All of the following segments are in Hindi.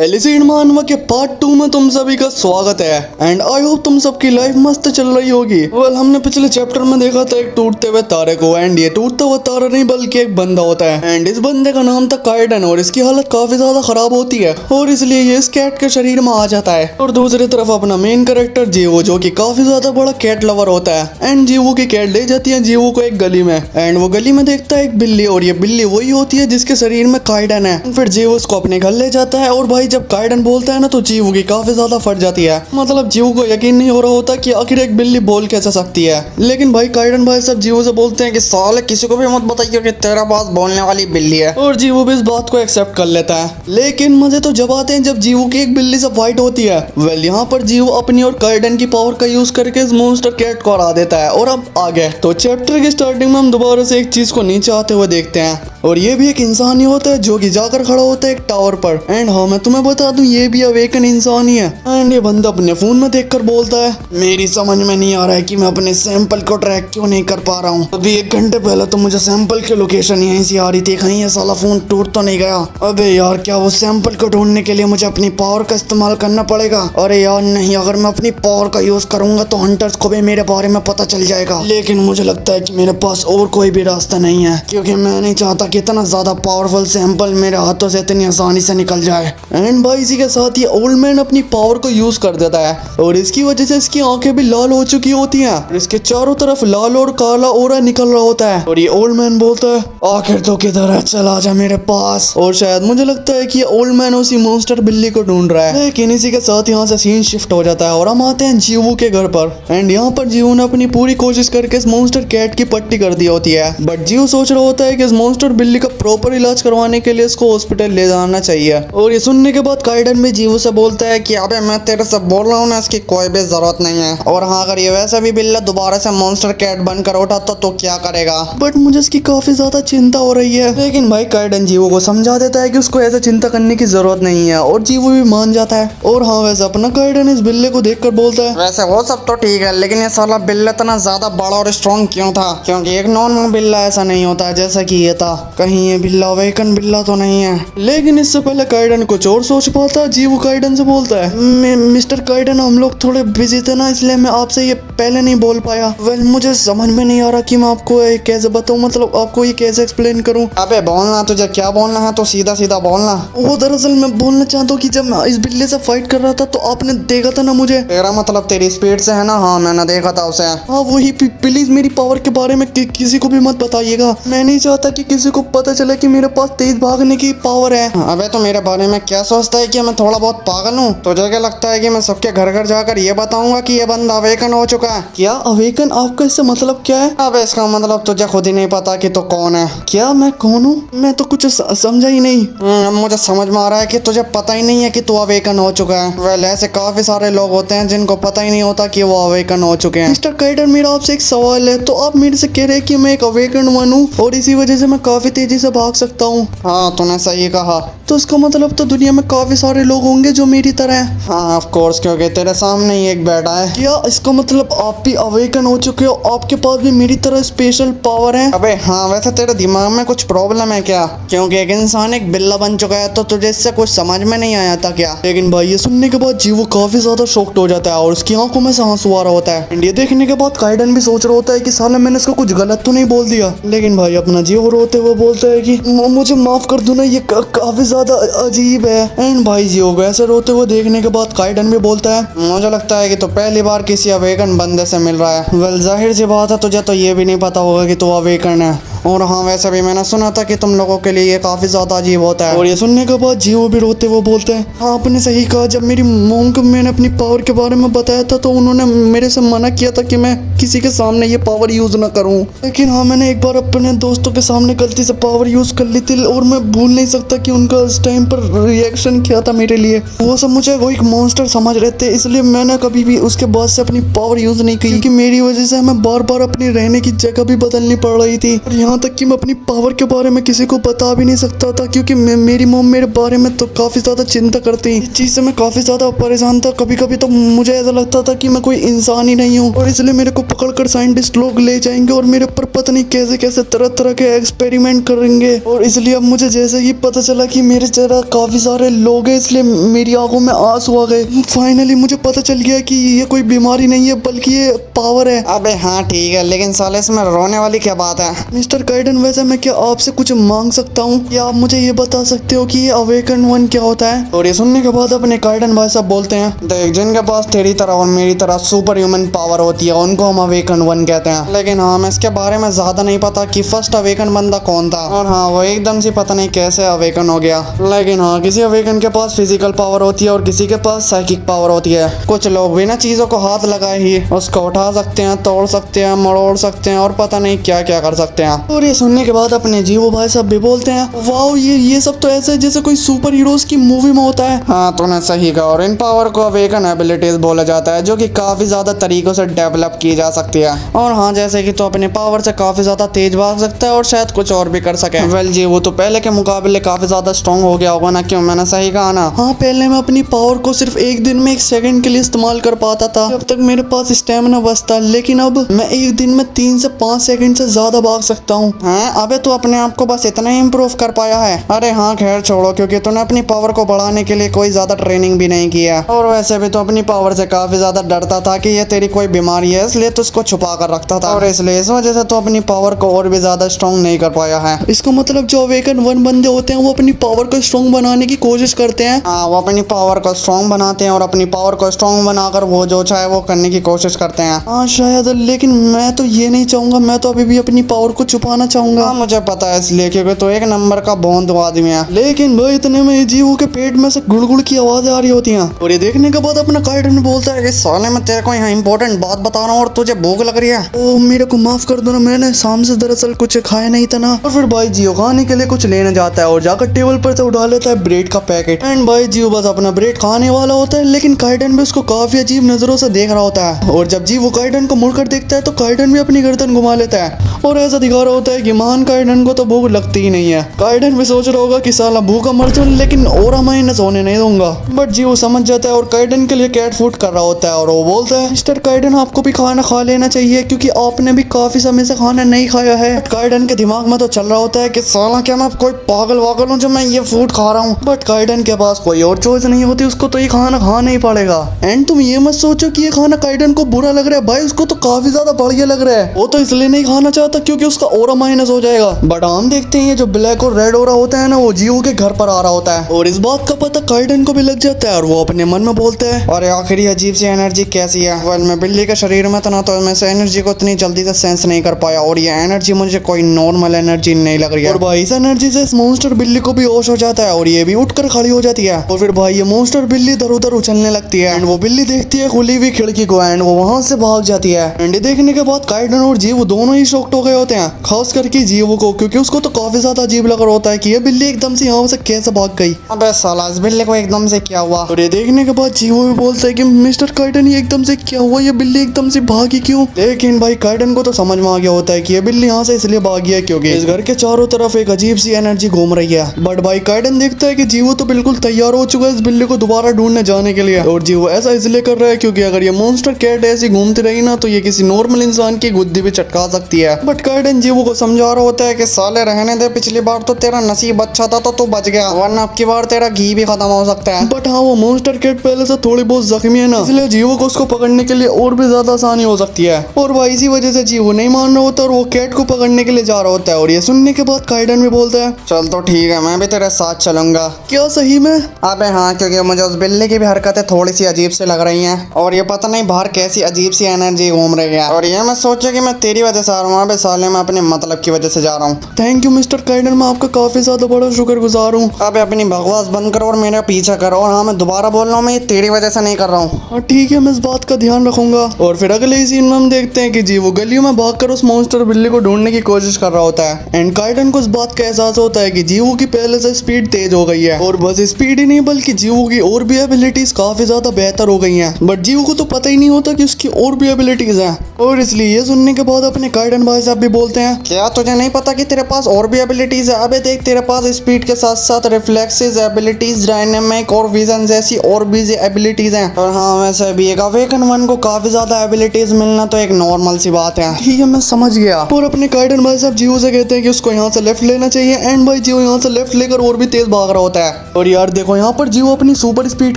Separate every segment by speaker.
Speaker 1: एलिसीड मानवा के पार्ट 2 में तुम सभी का स्वागत है एंड आई होप तुम सबकी लाइफ मस्त चल रही होगी। वेल हमने पिछले चैप्टर में देखा था एक टूटते हुए तारे को एंड ये टूटता हुआ तारा नहीं बल्कि एक बंदा होता है एंड इस बंदे का नाम था काइडन और इसकी हालत काफी ज्यादा खराब होती है और इसलिए ये इस कैट के शरीर में आ जाता है। और दूसरी तरफ अपना मेन कैरेक्टर जीवो जो की काफी ज्यादा बड़ा कैट लवर होता है एंड जीवो की कैट ले जाती है जीवो को एक गली में एंड वो गली में देखता है एक बिल्ली और ये बिल्ली वही होती है जिसके शरीर में काइडन है। फिर जीवो उसको अपने घर ले जाता है और भाई जब काइडन बोलता है ना तो जीवो की काफी ज्यादा फट जाती है। मतलब जीवो को यकीन नहीं हो रहा होता कि आखिर एक बिल्ली बोल कैसे सकती है। लेकिन भाई काइडन भाई सब जीवो से बोलते हैं कि साले किसी को भी मत बताइए कि तेरा पास बोलने वाली बिल्ली है और जीवो भी इस बात को एक्सेप्ट कर लेता है। लेकिन मजे तो जब आते हैं जब जीवो की एक बिल्ली से फाइट होती है। वेल यहाँ पर जीवो अपनी और काइडन की पावर का यूज करके इस मॉन्स्टर कैट को हरा देता है और अब आगे तो चैप्टर की स्टार्टिंग में हम दोबारा से एक चीज को नीचे आते हुए देखते हैं और ये भी एक इंसान ही होता है जो कि जाकर खड़ा होता है एक टावर पर। एंड हाँ मैं तुम्हें बता दूं ये भी अवेकन इंसान ही है एंड ये बंदा अपने फोन में देखकर बोलता है मेरी समझ में नहीं आ रहा है कि मैं अपने सैंपल को ट्रैक क्यों नहीं कर पा रहा हूँ। अभी 1 घंटे पहले तो मुझे सैंपल की लोकेशन यहीं से आ रही थी, कहीं ये साला फोन टूट तो नहीं गया। अबे यार क्या वो सैंपल को ढूंढने के लिए मुझे अपनी पावर का इस्तेमाल करना पड़ेगा। अरे यार नहीं, अगर मैं अपनी पावर का यूज करूंगा तो हंटर्स को भी मेरे बारे में पता चल जाएगा। लेकिन मुझे लगता है कि मेरे पास और कोई भी रास्ता नहीं है क्योंकि मैं नहीं चाहता कि इतना ज्यादा पावरफुल सैंपल मेरे हाथों से इतनी आसानी से निकल जाए। एंड भाई इसी के साथ ये ओल्ड मैन अपनी पावर को यूज कर देता है और इसकी वजह से इसकी आंखें भी लाल हो चुकी होती हैं। इसके चारों तरफ लाल और काला ओरा निकल रहा होता है और ये ओल्ड मैन बोलता है आखिर तो किधर है, चल आजा मेरे पास। और शायद मुझे लगता है कि ये ओल्ड मैन उसी मॉन्स्टर बिल्ली को ढूंढ रहा है। लेकिन इसी के साथ यहाँ से सीन शिफ्ट हो जाता है और हम आते हैं जीवो के घर पर। एंड यहाँ पर जीवो ने अपनी पूरी कोशिश करके इस मॉन्स्टर कैट की पट्टी कर दी होती है बट जीवो सोच रहा होता है कि इस मॉन्स्टर बिल्ली का प्रॉपर इलाज करवाने के लिए इसको हॉस्पिटल ले जाना चाहिए। और ये सुनने के बाद काइडन भी जीवो से बोलता है कि अबे मैं तेरे से बोल रहा हूँ ना, इसकी कोई भी जरूरत नहीं है और हाँ अगर ये वैसे भी बिल्ला दोबारा से मॉन्स्टर कैट बनकर उठा तो क्या करेगा। बट मुझे इसकी काफी ज्यादा चिंता हो रही है। लेकिन भाई काइडन जीवो को समझा देता है कि उसको ऐसा चिंता करने की जरूरत नहीं है और जीवो भी मान जाता है। और हाँ वैसे अपना काइडन इस बिल्ले को देखकर बोलता है
Speaker 2: वैसे वो सब तो ठीक है लेकिन ये साला बिल्ला इतना ज्यादा बड़ा और स्ट्रॉन्ग क्यों था? क्योंकि एक नॉर्मल बिल्ला ऐसा नहीं होता है जैसा कि ये था। कहीं ये बिल्ला अवेकन बिल्ला तो नहीं है।
Speaker 1: लेकिन इससे पहले काइडन कुछ और सोच पाता जीवो काइडन से बोलता है मिस्टर काइडन हम लोग थोड़े बिजी थे ना इसलिए मैं आपसे ये पहले नहीं बोल पाया। वेल मुझे समझ में नहीं आ रहा कि मैं आपको ये कैसे बताऊं, मतलब आपको ये कैसे एक्सप्लेन करूं।
Speaker 2: अबे बोलना, तुझे क्या बोलना है तो सीधा सीधा बोलना।
Speaker 1: वो दरअसल मैं बोलना चाहता हूँ कि जब मैं इस बिल्ली से फाइट कर रहा था तो आपने देखा था ना मुझे।
Speaker 2: तेरा मतलब तेरी स्पीड से है ना? हाँ मैंने देखा था उसे।
Speaker 1: हाँ वही। प्लीज मेरी पावर के बारे में किसी को भी मत बताइएगा। मैं नहीं चाहता कि किसी को पता चले कि मेरे पास तेज भागने की पावर है।
Speaker 2: अबे तो मेरे बारे में क्या सोचता है कि मैं थोड़ा बहुत पागल हूँ? तुझे क्या लगता है कि मैं सबके घर घर जाकर ये बताऊंगा कि ये बंदा अवेकन हो चुका है?
Speaker 1: क्या अवेकन? आपका इससे मतलब क्या है?
Speaker 2: अबे इसका मतलब तुझे खुद ही नहीं पता कि तू कौन है।
Speaker 1: क्या मैं कौन हूँ? मैं तो कुछ समझा ही नहीं।
Speaker 2: मुझे समझ में आ रहा है कि तुझे पता ही नहीं है कि तू अवेकन हो चुका है। वेल ऐसे काफी सारे लोग होते हैं जिनको पता ही नहीं होता कि वो अवेकन हो चुके हैं।
Speaker 1: मिस्टर काइडन मेरा आपसे एक सवाल है, तो आप मेरे से कह रहे हैं कि मैं एक अवेकन वन हूँ और इसी वजह से मैं काफी तेजी से भाग सकता हूँ?
Speaker 2: हाँ तूने सही कहा।
Speaker 1: तो इसका मतलब तो दुनिया में काफी सारे लोग होंगे जो मेरी तरह हैं।
Speaker 2: हाँ ऑफ कोर्स, क्योंकि तेरे सामने ही एक बैठा है।
Speaker 1: क्या इसका मतलब आप भी अवेकन हो चुके हो? आपके पास भी मेरी तरह स्पेशल पावर है?
Speaker 2: अबे हाँ, वैसे तेरे दिमाग में कुछ प्रॉब्लम है क्या? क्योंकि एक इंसान एक बिल्ला बन चुका है तो तुझे इससे कुछ समझ में नहीं आया था क्या?
Speaker 1: लेकिन भाई ये सुनने के बाद जीवो काफी ज्यादा शॉक्ड हो जाता है और उसकी आंखों में से आंसू आ रहा होता है। एंड ये देखने के बाद काइडन भी सोच रहा होता है कि साला मैंने इसको कुछ गलत तो नहीं बोल दिया। लेकिन भाई अपना जीवो रोते हुए बोलता है कि मुझे माफ कर दो ना, ये काफी ज्यादा अजीब है। एंड भाई जीवो को ऐसे रोते हुए देखने के बाद काइडन भी बोलता है
Speaker 2: मुझे लगता है कि तू पहली बार किसी अवेकन बंदे से मिल रहा है। वेल जाहिर सी बात है तुझे तो ये भी नहीं पता होगा कि तू अवेकन है। और हाँ वैसे भी मैंने सुना था कि तुम लोगों के लिए ये काफी ज्यादा अजीब होता है।
Speaker 1: और ये सुनने के बाद जीवो भी रोते हुए बोलते हैं हाँ आपने सही कहा। जब मेरी मॉम को मैंने अपनी पावर के बारे में बताया था तो उन्होंने मेरे से मना किया था कि मैं किसी के सामने ये पावर यूज ना करूं। लेकिन हाँ मैंने एक बार अपने दोस्तों के सामने गलती से पावर यूज कर ली थी और मैं भूल नहीं सकता कि उनका उस टाइम पर रिएक्शन क्या था मेरे लिए। वो सब मुझे वो एक मॉन्स्टर समझ रहे थे, इसलिए मैंने कभी भी उसके बाद से अपनी पावर यूज नहीं की क्योंकि मेरी वजह से हमें बार बार अपनी रहने की जगह भी बदलनी पड़ रही थी। और यहाँ तक कि मैं अपनी पावर के बारे में किसी को बता भी नहीं सकता था, क्योंकि मेरी मॉम मेरे बारे में तो काफी ज्यादा चिंता करती। इस चीज से मैं काफी ज्यादा परेशान था। कभी कभी तो मुझे ऐसा लगता था कि मैं कोई इंसान ही नहीं हूँ, और इसलिए मेरे को पकड़कर साइंटिस्ट लोग ले जाएंगे और मेरे ऊपर पता नहीं कैसे कैसे तरह तरह के एक्सपेरिमेंट करेंगे। और इसलिए अब मुझे जैसे ही पता चला कि मेरे तरह काफी सारे लोग हैं, इसलिए मेरी आंखों में आंसू आ गए। फाइनली मुझे पता चल गया कि ये कोई बीमारी नहीं है बल्कि ये पावर है।
Speaker 2: अबे हाँ ठीक है, लेकिन साले इसमें रोने वाली क्या बात है?
Speaker 1: मिस्टर काइडन, वैसे मैं क्या आपसे कुछ मांग सकता हूँ, या आप मुझे ये बता सकते हो कि ये अवेकन वन क्या होता है?
Speaker 2: और ये सुनने के बाद अपने काइडन भाई साहब बोलते हैं, देख जिनके पास तेरी तरह और मेरी तरह सुपर ह्यूमन पावर होती है उनको हम अवेकन वन कहते हैं। लेकिन हाँ, मैं इसके बारे में ज्यादा नहीं पता कि फर्स्ट अवेकन बंदा कौन था, और हाँ वो एकदम से पता नहीं कैसे अवेकन हो गया। लेकिन हाँ, किसी अवेकन के पास फिजिकल पावर होती है और किसी के पास साइकिक पावर होती है। कुछ लोग बिना चीजों को हाथ लगाए ही उसको उठा सकते हैं, तोड़ सकते हैं, मरोड़ सकते हैं और पता नहीं क्या क्या कर सकते हैं।
Speaker 1: और ये सुनने के बाद अपने जीवो भाई साहब भी बोलते हैं, वाओ ये सब तो ऐसा है जैसे कोई सुपर हीरोज की मूवी में होता है।
Speaker 2: हाँ तूने सही कहा, और इन पावर को अवेकन एबिलिटीज बोला जाता है, जो कि काफी ज्यादा तरीकों से डेवलप की जा सकती है। और हाँ, जैसे कि तू अपने पावर से काफी ज्यादा तेज भाग सकता है और शायद कुछ और भी कर सके। वेल जी, वो तो पहले के मुकाबले काफी ज्यादा स्ट्रॉन्ग हो गया होगा ना, क्यों? मैंने सही कहा ना?
Speaker 1: हाँ, पहले मैं अपनी पावर को सिर्फ एक दिन में 1 सेकंड के लिए इस्तेमाल कर पाता था, जब तक मेरे पास स्टेमिना बचता। लेकिन अब मैं एक दिन में 3 से 5 सेकंड से ज्यादा भाग सकता हूँ।
Speaker 2: हाँ, अबे तू अपने आप को बस इतना ही इम्प्रूव कर पाया है? अरे हाँ खैर छोड़ो, क्योंकि तूने अपनी पावर को बढ़ाने के लिए कोई ज्यादा ट्रेनिंग भी नहीं किया, और वैसे भी तो अपनी पावर से काफी ज्यादा डरता था कि ये तेरी कोई बीमारी है, इसलिए तो उसको छुपा कर रखता था, और इसलिए इस वजह से तो अपनी पावर को और भी ज्यादा स्ट्रॉन्ग नहीं कर पाया है।
Speaker 1: इसका मतलब जो अवेकन वन बंदे होते हैं वो अपनी पावर को स्ट्रॉन्ग बनाने की कोशिश करते हैं।
Speaker 2: हाँ, वो अपनी पावर को स्ट्रॉन्ग बनाते हैं और अपनी पावर को स्ट्रॉन्ग बनाकर वो जो चाहे वो करने की कोशिश करते हैं।
Speaker 1: हाँ शायद, लेकिन मैं तो ये नहीं चाहूंगा। मैं तो अभी भी अपनी पावर को छुपाना चाहूंगा।
Speaker 2: हाँ मुझे पता है, इसलिए क्योंकि तो एक नंबर का भोंदू आदमी है।
Speaker 1: लेकिन भाई इतने में जीवो के पेट में से गुड़गुड़ की आवाजें आ रही होती हैं, और ये देखने के बाद अपना काइडन बोलता है,
Speaker 2: इस साले में तेरे को यहाँ इंपॉर्टेंट बात बता रहा हूँ और तुझे भूख लग रही है।
Speaker 1: ओ मेरे को माफ कर दो ना, मैंने शाम से दरअसल कुछ खाया नहीं था ना। और फिर भाई जियो खाने के लिए कुछ लेने जाता है और जाकर टेबल पर से उठा लेता है ब्रेड का पैकेट। एंड भाई जियो बस अपना ब्रेड खाने वाला होता है, लेकिन काइडन भी उसको काफी अजीब नजरों से देख रहा होता है। और जब जीवो काइडन को मुड़कर देखता है तो काइडन भी अपनी गर्दन घुमा लेता है और ऐसा दिखा रहा होता है कि महान काइडन को तो भूख लगती ही नहीं है। काइडन भी सोच रहा होगा कि साला भूखा मर जाऊं, लेकिन और मैं सोने नहीं दूंगा। बट जीवो समझ जाता है और काइडन के लिए कैट फूड कर रहा होता है, और वो बोलता है, मिस्टर काइडन आपको भी खाना खा लेना चाहिए, क्योंकि आपने भी काफी समय से खाना नहीं खाया है। काइडन के दिमाग में तो चल रहा होता है कि साला क्या मैं कोई पागल वागल हूँ जो मैं ये फूड खा रहा हूँ। बट काइडन के पास कोई और चॉइस नहीं होती, उसको तो ये खाना खाना ही पड़ेगा। एंड तुम ये मत सोचो कि ये खाना काइडन को बुरा लग रहा है, भाई उसको तो काफी ज्यादा बढ़िया लग रहा है। वो तो इसलिए नहीं खाना चाहता क्योंकि उसका ऑरा माइनस हो जाएगा। बट हम देखते हैं ये जो ब्लैक और रेड ऑरा होता है ना, वो जीवो के घर पर आ रहा होता है, और इस बात का पता काइडन को भी लग जाता है, और वो अपने मन में बोलता है,
Speaker 2: और आखिर ये अजीब सी एनर्जी कैसी है? वेल मैं बिल्ली के शरीर में था ना, तो मैं से एनर्जी को इतनी जल्दी से सेंस नहीं कर पाया, और ये एनर्जी मुझे कोई नॉर्मल एनर्जी नहीं लग रही है।
Speaker 1: और भाई इस एनर्जी से इस मॉन्स्टर बिल्ली को भी होश हो जाता है और ये भी उठकर खड़ी हो जाती है। और फिर भाई ये मॉन्स्टर बिल्ली इधर उधर उछलने लगती है, एंड वो बिल्ली देखती है खुली हुई खिड़की को, एंड वो वहां से भाग जाती है। एंड ये देखने के बाद काइडन और जीवो दोनों ही शॉक्ड हो गए होते हैं, खास करके जीवो को, क्योंकि उसको तो काफी ज्यादा अजीब लग रहा होता है कि ये बिल्ली एकदम से यहाँ से कैसे भाग गई।
Speaker 2: अबे साला, इस बिल्ली को एकदम से क्या हुआ?
Speaker 1: और ये देखने के बाद जीवो भी बोलता है कि मिस्टर काइडन ये एकदम से क्या हुआ, ये बिल्ली एकदम से भागी क्यों? लेकिन भाई काइडन को तो समझ में आ गया होता है कि ये बिल्ली यहाँ से इसलिए भागी है क्योंकि इस घर के चारों तरफ एक अजीब सी एनर्जी घूम रही है। बट भाई काइडन देखता है कि जीवो तो बिल्कुल तैयार हो चुका है इस बिल्ली को दोबारा ढूंढने जाने के लिए, और जीवो ऐसा इसलिए कर रहा है क्योंकि अगर ये मॉन्स्टर कैट ऐसी घूमती रही ना तो ये किसी नॉर्मल इंसान की गुद्दी भी चटका सकती है। बट काइडन जीवो को समझा रहा होता है कि साले रहने दे, पिछली बार तो तेरा नसीब अच्छा था तो तू बच गया, वरना अब की बार तेरा घी भी खत्म हो सकता है। बट हाँ, वो मॉन्स्टर कैट पहले से थोड़ी बहुत जख्मी है ना, इसलिए जीवो को उसको पकड़ने के लिए और भी ज्यादा आसानी हो सकती है। और भाई इसी वजह से जीवो नहीं मान रहा होता और वो कैट को पकड़ने के लिए जा रहा होता है। और ये सुनने के बाद काइडन भी बोलता है,
Speaker 2: चल तो ठीक है, मैं भी तेरे साथ चलूंगा।
Speaker 1: क्या सही में?
Speaker 2: अबे हाँ, क्योंकि मुझे उस बिल्ली की भी हरकतें थोड़ी सी अजीब से लग रही हैं, और ये पता नहीं बाहर कैसी अजीब सी एनर्जी घूम रही है, और ये मैं सोचा कि मैं तेरी वजह से आ रहा हूँ। अबे साले, मैं अपने मतलब की वजह से जा रहा हूँ।
Speaker 1: थैंक यू मिस्टर काइडन, मैं आपका काफी ज्यादा बड़ा शुक्रगुजार हूँ।
Speaker 2: अबे अपनी बकवास बंद करो और मेरा पीछा करो, और हाँ मैं दोबारा बोल रहा हूँ, मैं ये तेरी वजह से नहीं कर रहा हूँ।
Speaker 1: हाँ ठीक है, मैं इस बात का ध्यान रखूंगा। और फिर अगले ही सीन में हम देखते हैं कि जीवो गलियों में भागकर उस मॉन्स्टर बिल्ली को ढूंढने की कोशिश कर रहा होता है, एंड काइडन को इस बात का एहसास होता है कि जीवो की पहले से स्पीड तेज हो गई है, और बस स्पीड ही नहीं बल्कि जीवो की और भी एबिलिटीज काफी ज्यादा बेहतर हो गई हैं। बट जीवो को तो पता ही नहीं होता कि उसकी और भी एबिलिटीज हैं, और इसलिए ये सुनने के बाद अपने काइडन भाई साहब भी बोलते हैं,
Speaker 2: क्या तुझे नहीं पता कि तेरे पास और भी एबिलिटीज है? अबे देख, तेरे पास स्पीड के साथ साथ रिफ्लेक्सेस एबिलिटीज, डायनेमिक और विजन जैसी और भी एबिलिटीज हैं। और हाँ, वैसे भी एक अवेकन वन को काफी ज्यादा एबिलिटीज मिलना तो एक नॉर्मल सी बात है।
Speaker 1: ठीक है, मैं समझ गया। और अपने काइडन भाई साहब जियो से कहते हैं कि उसको यहाँ से लेफ्ट लेना चाहिए एंड भाई जियो यहाँ से लेफ्ट लेकर और भी तेज भाग रहा होता है। और यार देखो, यहाँ पर जियो अपनी सुपर स्पीड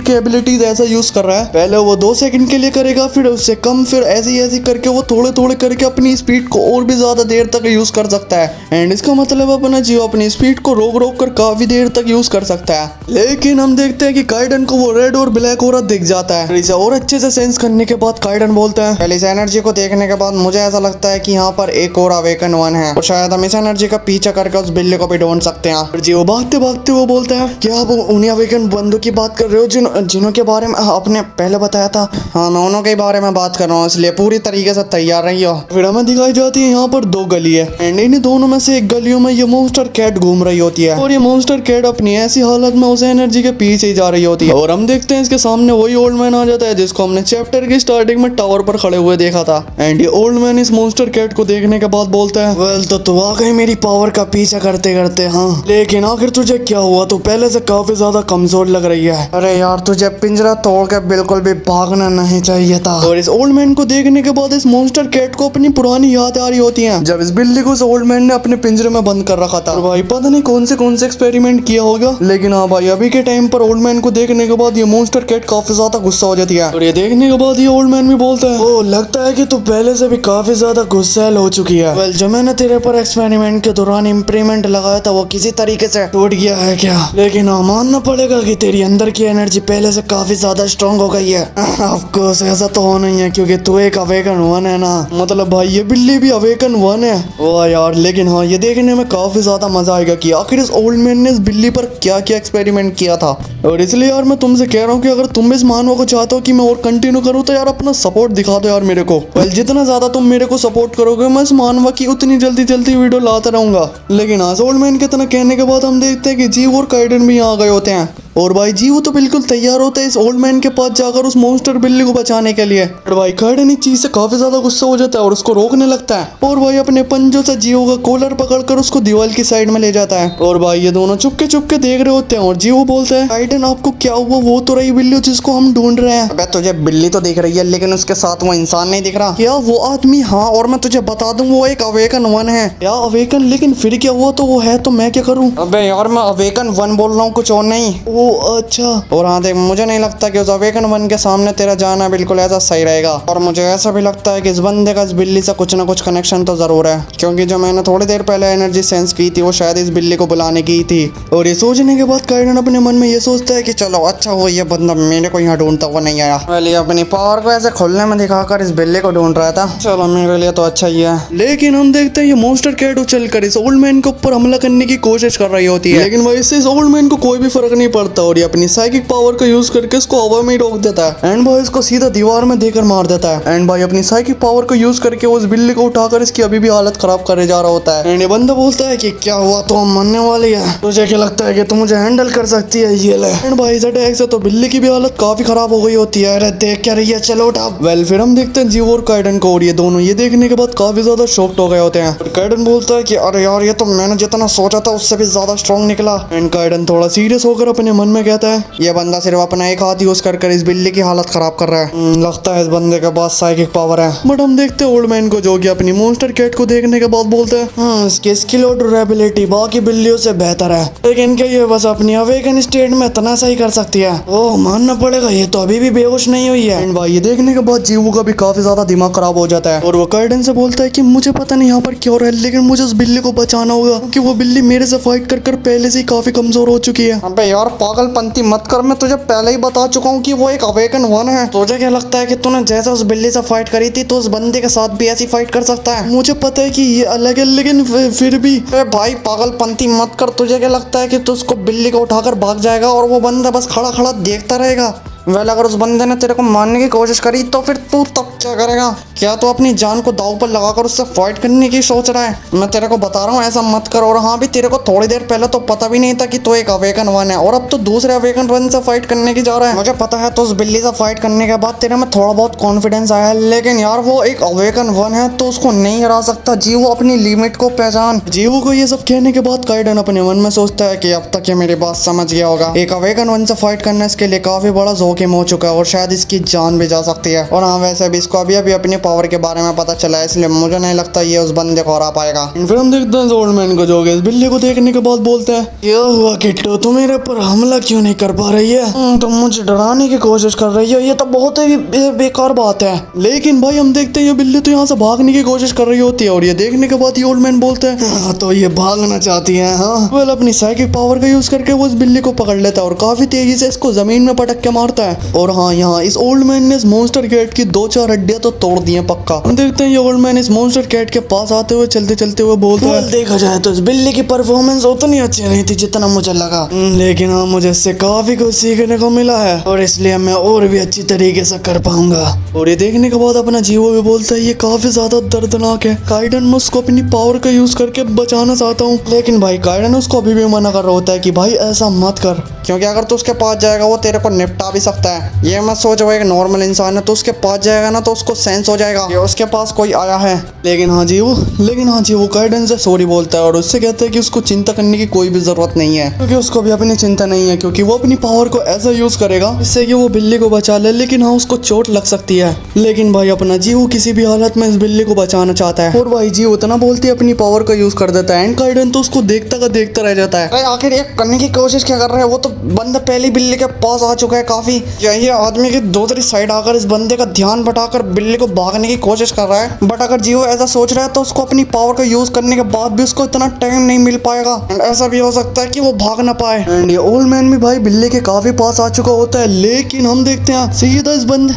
Speaker 1: की एबिलिटीज ऐसा यूज कर रहा है। पहले वो 2 सेकंड के लिए करेगा, फिर उससे कम, फिर ऐसी करके वो थोड़े थोड़े करके अपनी स्पीड को और भी ज्यादा देर तक यूज कर सकता है। एंड इसका मतलब अपना जियो अपनी स्पीड को रोक रोक कर काफी देर तक यूज कर सकता है। लेकिन हम देखते हैं कि काइडन को वो रेड और ब्लैक औरत दिख जाता है। इसे और अच्छे से सेंस करने के बाद काइडन बोलता है,
Speaker 2: पहले इस एनर्जी को देखने के बाद मुझे ऐसा लगता है कि यहाँ पर एक और अवेकन वन है और शायद हम इस एनर्जी का पीछा करके उस बिल्ली को भी ढूंढ सकते हैं।
Speaker 1: और जियो भागते भागते वो बोलता है, क्या आप उन्हीं अवेकन बंदों की बात कर रहे हो जिन्हों के बारे में आपने पहले बताया था?
Speaker 2: हाँ, मैं उन्हों के बारे में बात कर रहा हूँ, इसलिए पूरी तरीके से तैयार रही हो।
Speaker 1: फिर हमें दिखाई जाती है यहाँ पर 2 गली है एंड इन दोनों में से एक गलियों में ये मॉन्स्टर कैट घूम रही होती है और ये मॉन्स्टर कैट अपनी ऐसी हालत में उस एनर्जी के पीछे ही जा रही होती है। और हम देखते हैं इसके सामने वही ओल्ड मैन आ जाता है जिसको हमने चैप्टर की स्टार्टिंग में टावर पर खड़े हुए देखा था। एंड ये ओल्ड मैन इस मॉन्स्टर कैट को देखने के बाद बोलता है, वेल तो तू आ गई मेरी पावर का पीछा करते करते। हाँ, लेकिन आखिर तुझे क्या हुआ? तू पहले से काफी ज्यादा कमजोर लग रही है।
Speaker 2: अरे यार, तुझे पिंजरा तोड़ के बिल्कुल भी भागना नहीं चाहिए था।
Speaker 1: और इस ओल्ड मैन को देखने के बाद इस मॉन्स्टर कैट को अपनी पुरानी याद आ रही होती है जब इस बिल्ली को इस ओल्ड मैन ने अपने पिंजरे में बंद कर रखा था। और भाई पता नहीं कौन से एक्सपेरिमेंट किया होगा, लेकिन हाँ भाई अभी के टाइम पर ओल्ड मैन को देखने के बाद ये मॉन्स्टर कैट काफी ज्यादा गुस्सा हो जाती है। और ये देखने के बाद ये ओल्ड मैन भी बोलता है, ओ लगता है कि तू पहले से भी काफी ज्यादा गुस्सैल हो चुकी है। वेल, जो मैंने तेरे पर एक्सपेरिमेंट के दौरान इम्प्रीमेंट लगाया था वो किसी तरीके से टूट गया है क्या? लेकिन हाँ, मानना पड़ेगा कि तेरी अंदर की एनर्जी पहले से काफी ज्यादा स्ट्रांग हो गई है। ऑफ कोर्स ऐसा तो हो नहीं है क्योंकि तू एक अवेकन वन है ना। मतलब भाई ये बिल्ली भी अवेकन वन है। वाह यार, लेकिन हाँ ये देखने में काफी ज्यादा मजा आएगा कि आखिर इस ओल्ड मैन ने इस बिल्ली पर क्या क्या एक्सपेरिमेंट किया था। और इसलिए यार मैं तुमसे कह रहा हूँ कि अगर तुम इस मानव को चाहते हो कि मैं और कंटिन्यू करूँ तो यार अपना सपोर्ट दिखा दो यार मेरे को। वेल, जितना ज्यादा तुम मेरे को सपोर्ट करोगे मैं इस मानव की उतनी जल्दी वीडियो लाता रहूंगा। लेकिन आज ओल्ड मैन के इतना कहने के बाद हम देखते हैं कि जीव और काइडन भी यहाँ आ गए होते हैं। और भाई जीव तो बिल्कुल तैयार होता है इस ओल्ड मैन के पास जाकर उस मॉन्स्टर बिल्ली को बचाने के लिए। और भाई काइडन इस चीज से काफी ज्यादा गुस्सा हो जाता है और उसको रोकने लगता है। और भाई अपने पंजों से जीव का कॉलर पकड़कर उसको दीवार की साइड में ले जाता है। और भाई ये दोनों चुपके देख रहे होते हैं और जीव बोलता है, काइडन आपको क्या हुआ? वो तो रही बिल्ली जिसको हम ढूंढ रहे हैं।
Speaker 2: अबे तुझे बिल्ली तो दिख रही है लेकिन उसके साथ वो इंसान नहीं दिख रहा।
Speaker 1: क्या वो आदमी? हाँ, और मैं तुझे बता दूं वो एक अवेकन वन है। क्या अवेकन? लेकिन फिर क्या हुआ? तो वो है तो मैं क्या करूं?
Speaker 2: अबे यार, मैं अवेकन वन बोल रहा हूँ, कुछ और नहीं।
Speaker 1: ओ अच्छा।
Speaker 2: और हाँ देख, मुझे नहीं लगता कि उस अवेकन वन के सामने तेरा जाना बिल्कुल ऐसा सही रहेगा। और मुझे ऐसा भी लगता है कि इस बंदे का इस बिल्ली से कुछ ना कुछ कनेक्शन तो जरूर है, क्योंकि जो मैंने थोड़ी देर पहले एनर्जी सेंस की थी वो शायद इस बिल्ली को बुलाने की थी।
Speaker 1: और ये सोचने के बाद काइडन अपने मन में ये सोचता है कि चलो अच्छा हो ये बंदा मेरे को यहाँ ढूंढता हुआ नहीं आया।
Speaker 2: पहले अपनी पावर को ऐसे खुलने में दिखाकर इस बिल्ली को ढूंढ रहा था। चलो मेरे लिए तो अच्छा ही है।
Speaker 1: लेकिन हम देखते हैं ये मॉन्स्टर कैट उछल कर इस ओल्ड मैन के ऊपर हमला करने की कोशिश कर रही होती है। लेकिन भाई इससे इस ओल्ड मैन को कोई भी फर्क नहीं पड़ता और ये अपनी साइकिक पावर का यूज करके इसको हवा में ही रोक देता है। एंड भाई इसको सीधा दीवार में देकर मार देता है। एंड भाई अपनी साइकिक पावर को यूज करके उस बिल्ली को उठाकर इसकी अभी भी हालत खराब करे जा रहा होता है। एंड ये बंदा बोलता है कि क्या हुआ, तो हम मरने वाली है? तुझे क्या लगता है कि तू मुझे हैंडल कर सकती है? ये ले। एंड भाई इस अटैक से तो बिल्ली की भी हालत काफी खराब हो गई होती है। अरे देख क्या रही है, चलो उठा। वेल, फिर हम देखते हैं जीव और काइडन को और ये दोनों ये देखने के बाद काफी ज्यादा शॉक्ड हो गए होते हैं। और काइडन बोलता है कि अरे यार, ये तो मैंने जितना सोचा था उससे भी ज्यादा स्ट्रॉन्ग निकला। एंड काइडन थोड़ा सीरियस होकर अपने मन में कहता है,
Speaker 2: ये बंदा सिर्फ अपना एक हाथ यूज कर इस बिल्ली की हालत खराब कर रहा है।
Speaker 1: लगता है इस बंदे के पास साइकिक पावर है। बट हम देखते हैं ओल्ड मैन को जो कि अपनी मॉन्स्टर कैट को देखने के बाद बोलते हैं, इसकी स्किल और ड्यूरेबिलिटी बाकी बिल्लियों से बेहतर है, लेकिन क्या ये बस अपनी अवेकन स्टेट में इतना सही कर सकती है? ओह, मानना पड़ेगा ये तो अभी भी बेहोश नहीं हुई है। एंड भाई ये देखने के बाद जीवू का भी काफी ज्यादा दिमाग खराब हो जाता है और वो काइडन से बोलता है कि मुझे पता नहीं यहाँ पर क्या हो रहा है, लेकिन मुझे उस बिल्ली को बचाना होगा क्योंकि वो बिल्ली मेरे से फाइट कर पहले से ही काफी कमजोर हो चुकी है।
Speaker 2: अबे यार पागलपंती मत कर, मैं तुझे पहले ही बता चुका हूँ कि वो एक अवेकन वन है। तुझे क्या लगता है कि तूने जैसा उस बिल्ली से फाइट करी थी तो उस बंदे के साथ भी ऐसी फाइट कर सकता है?
Speaker 1: मुझे पता है कि ये अलग है लेकिन फिर भी।
Speaker 2: भाई पागलपंती मत कर, तुझे क्या लगता है कि तू उसको बिल्ली को उठाकर भाग जाएगा और वो बंदा बस खड़ा खड़ा देखता रहेगा? वेल अगर उस बंदे ने तेरे को मारने की कोशिश करी तो फिर तू तब क्या करेगा? क्या तू अपनी जान को दांव पर लगाकर उससे फाइट करने की सोच रहा है? मैं तेरे को बता रहा हूँ ऐसा मत कर। और हाँ भी तेरे को थोड़ी देर पहले तो पता भी नहीं था कि तू एक अवेकन वन है और अब तो दूसरे अवेकन वन से फाइट करने की जा रहा है। मुझे पता है तो उस बिल्ली से फाइट करने के बाद तेरे में थोड़ा बहुत कॉन्फिडेंस आया है, लेकिन यार वो एक अवेकन वन है तो उसको नहीं हरा सकता। जीवो अपनी लिमिट को पहचान।
Speaker 1: जीवो को ये सब कहने के बाद काइडन अपने मन में सोचता है कि अब तक ये मेरी बात समझ गया होगा।
Speaker 2: एक अवेकन वन से फाइट करना इसके लिए काफी बड़ा जोखिम हो चुका है और शायद इसकी जान भी जा सकती है। और हाँ वैसे भी इसको अभी अभी अपनी पावर के बारे में पता चला है, इसलिए मुझे नहीं लगता ये उस बंदे को हरा पाएगा।
Speaker 1: फिर हम देखते हैं ओल्ड मैन को, जो कि इस बिल्ली को देखने के बाद बोलते हैं, क्या हुआ किट्टू, तुम मेरे पर हमला क्यों नहीं कर पा रही है?
Speaker 2: तुम मुझे डराने की कोशिश कर रही हो, ये तो बहुत ही बेकार बात है।
Speaker 1: लेकिन भाई हम देखते हैं ये बिल्ली तो यहाँ से भागने की कोशिश कर रही होती है और ये देखने के बाद ये ओल्ड मैन बोलते हैं, हाँ, तो ये भागना चाहती है। हाँ वेल अपनी साइकिक पावर का यूज करके वो इस बिल्ली को पकड़ लेता है और काफी तेजी से इसको जमीन में पटक के मारता है। और हाँ यहाँ इस ओल्ड मैन ने इस मॉन्स्टर कैट की 2-4 हड्डियां तो तोड़ दी हैं पक्का। हम देखते हैं ये ओल्ड मैन इस मॉन्स्टर कैट के पास आते हुए चलते चलते हुए बोलता है,
Speaker 2: देखा जाए तो इस बिल्ली की परफॉर्मेंस उतनी अच्छी नहीं थी जितना मुझे लगा,
Speaker 1: लेकिन हाँ मुझे इससे काफी कुछ सीखने को मिला है और इसलिए मैं और भी अच्छी तरीके से कर पाऊंगा। और ये देखने के बाद अपना जीवो भी बोलता है, ये काफी ज्यादा दर्दनाक है काइडन, मैं उसको अपनी पावर का यूज करके बचाना चाहता हूँ। लेकिन भाई काइडन उसको अभी भी मना कर रहा होता है कि भाई ऐसा मत कर,
Speaker 2: क्योंकि अगर तू उसके पास जाएगा वो तेरे को निपटा भी सकता है। ये मत सोच वो एक नॉर्मल इंसान है, तो उसके पास जाएगा ना तो उसको सेंस हो जाएगा कि उसके पास कोई आया है।
Speaker 1: लेकिन हाँ जीवो काइडन से सॉरी बोलता है और उससे कहता है कि उसको चिंता करने की कोई भी जरूरत नहीं है, क्योंकि उसको भी अपनी चिंता नहीं है, क्योंकि वो अपनी पावर को ऐसा यूज करेगा जिससे कि वो बिल्ली को बचा ले। लेकिन हाँ उसको चोट लग सकती है, लेकिन भाई अपना जीवो किसी भी हालत में इस बिल्ली को बचाना चाहता है। और भाई जीवो इतना बोलती है अपनी पावर का यूज कर देता है एंड काइडन तो उसको देखता का देखता रह जाता है।
Speaker 2: आखिर ये करने की कोशिश क्या कर रहा है? वो तो बंदा पहली बिल्ली के पास आ चुका है काफी। यही आदमी की दूसरी साइड आकर इस बंदे का ध्यान बटाकर बिल्ली को भागने की कोशिश कर रहा है। बट अगर जीवो ऐसा सोच रहा है तो उसको अपनी पावर का यूज करने के बाद भी उसको इतना टाइम नहीं मिल पाएगा एंड ऐसा भी हो सकता है कि वो भाग ना पाए।
Speaker 1: एंड ये ओल्ड मैन भी भाई बिल्ली के काफी पास आ चुका होता है, लेकिन हम देखते हैं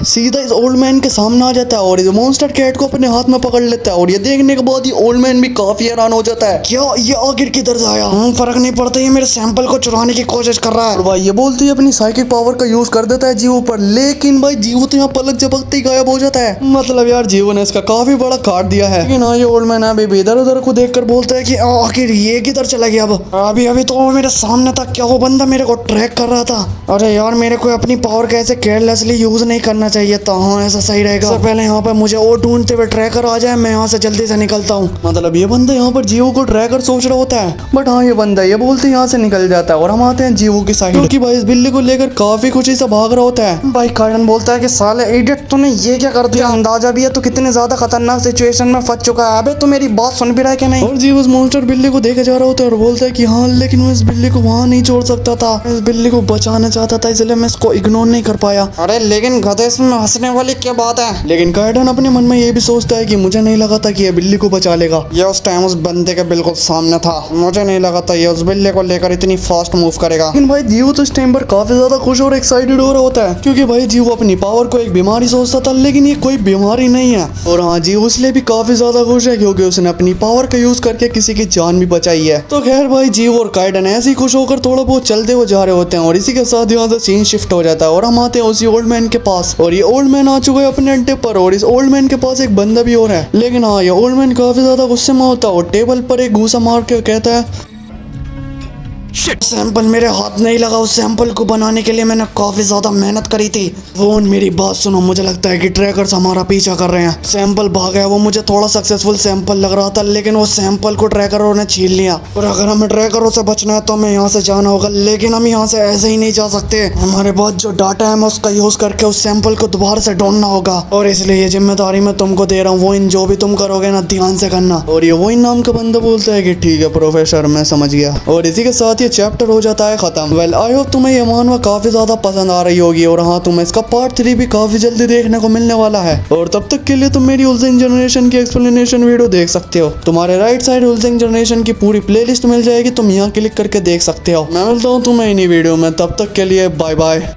Speaker 1: सीधा इस ओल्ड मैन के सामने आ जाता है और इस मॉन्स्टर कैट को अपने हाथ में पकड़ लेता है। और ये देखने के बाद ये ओल्ड मैन भी काफी हैरान हो जाता है, क्या ये आखिर किधर से आया?
Speaker 2: फर्क नहीं पड़ता, ये मेरे सैंपल को चुराने की कोशिश कर रहा है।
Speaker 1: और भाई ये बोलते ही अपनी साइकिक पावर का यूज कर देता है जीवो पर, लेकिन भाई जीवो तो यहाँ पलक झपकते ही गायब हो जाता है। मतलब यार जीवो ने इसका काफी बड़ा काट दिया है। लेकिन हाँ ये ओल्ड मैन अभी इधर उधर को देखकर बोलता है कि आखिर ये किधर चला गया? अब
Speaker 2: अभी तो वो मेरे सामने था, क्या वो बंदा मेरे को ट्रैक कर रहा था? अरे यार मेरे को अपनी पावर का ऐसे केयरलेसली यूज नहीं करना चाहिए था। हाँ ऐसा सही रहेगा, सबसे पहले यहाँ पर मुझे और ढूंढते हुए ट्रैकर आ जाए, मैं यहाँ से जल्दी से निकलता हूँ।
Speaker 1: मतलब ये बंदा यहाँ पर जीवो को ट्रैकर सोच रहा होता है, बट हाँ ये बंदा ये बोलते यहाँ से निकल जाता है और हम आते हैं जीवो की साइड, क्योंकि भाई इस बिल्ली को लेकर काफी खुशी से भाग रहा होता है।
Speaker 2: भाई काइडन बोलता है कि साले इडियट तूने ये क्या कर दिया? अंदाजा भी है तू कितने ज्यादा खतरनाक सिचुएशन में फंस चुका है। अबे तू मेरी बात सुन भी रहा है कि नहीं?
Speaker 1: और जीवो उस मॉन्स्टर बिल्ली को देखे जा रहा होता है और बोलता है कि हाँ लेकिन मैं इस बिल्ली को वहाँ नहीं छोड़ सकता था, इस बिल्ली को बचाना चाहता था, इसलिए मैं इसको इग्नोर नहीं कर पाया।
Speaker 2: अरे लेकिन गधे इसमें हंसने वाली क्या बात है?
Speaker 1: लेकिन काइडन अपने मन में ये भी सोचता है कि मुझे नहीं लगा था कि ये बिल्ली को बचा लेगा।
Speaker 2: ये उस टाइम उस बंदे के बिल्कुल सामने था, मुझे नहीं लगा था ये उस बिल्ली को लेकर इतनी फास्ट मूव करेगा।
Speaker 1: लेकिन भाई जीवो तो इस टाइम पर काफी ज्यादा खुश और एक्साइटेड हो रहा होता है, क्योंकि भाई जीवो अपनी पावर को एक बीमारी सोचता था, लेकिन ये कोई बीमारी नहीं है। और हाँ जीवो इसलिए भी काफी ज्यादा खुश है क्योंकि उसने अपनी पावर का यूज करके किसी की जान भी बचाई है। तो खैर भाई जीवो और काइडन ऐसे ही खुश होकर थोड़ा बहुत चलते हुए जा रहे होते हैं और इसी के साथ यहाँ से सीन शिफ्ट हो जाता है और हम आते हैं उसी ओल्ड मैन के पास। और ये ओल्ड मैन आ चुका है अपने अड्डे पर और इस ओल्ड मैन के पास एक बंदा भी और है। लेकिन हाँ ये ओल्ड मैन काफी ज्यादा गुस्से में होता है और टेबल पर एक घूसा मार के कहता है,
Speaker 2: सैंपल मेरे हाथ नहीं लगा, उस सैंपल को बनाने के लिए मैंने काफी ज्यादा मेहनत करी थी।
Speaker 1: वो मेरी बात सुनो, मुझे लगता है कि ट्रैकर्स हमारा पीछा कर रहे हैं।
Speaker 2: सैंपल भाग गया, वो मुझे थोड़ा सक्सेसफुल सैंपल लग रहा था, लेकिन वो सैंपल को ट्रैकरों ने छीन लिया। और अगर हमें ट्रैकरों से बचना है तो हमें यहाँ से जाना होगा, लेकिन हम यहाँ से ऐसे ही नहीं जा सकते। हमारे पास जो डाटा है मैं उसका यूज करके उस सैंपल को दोबारा से ढूंढना होगा और इसलिए ये जिम्मेदारी मैं तुमको दे रहा हूँ। वो इन जो भी तुम करोगे ना ध्यान से करना।
Speaker 1: और ये वो इन नाम का बंदा बोलता है कि ठीक है प्रोफेसर, मैं समझ गया। और इसी के साथ ये चैप्टर हो जाता है खत्म। वेल आई होप तुम्हें ये मानवा काफी ज्यादा पसंद आ रही होगी और हाँ तुम्हें इसका पार्ट 3 भी काफी जल्दी देखने को मिलने वाला है। और तब तक के लिए तुम मेरी उल्सिंग जनरेशन की एक्सप्लेनेशन वीडियो देख सकते हो। तुम्हारे राइट साइड उल्सिंग जनरेशन की पूरी प्लेलिस्ट मिल जाएगी, तुम यहाँ क्लिक करके देख सकते हो। मैं मिलता हूँ तुम्हें इन्हीं वीडियो में, तब तक के लिए बाय बाय।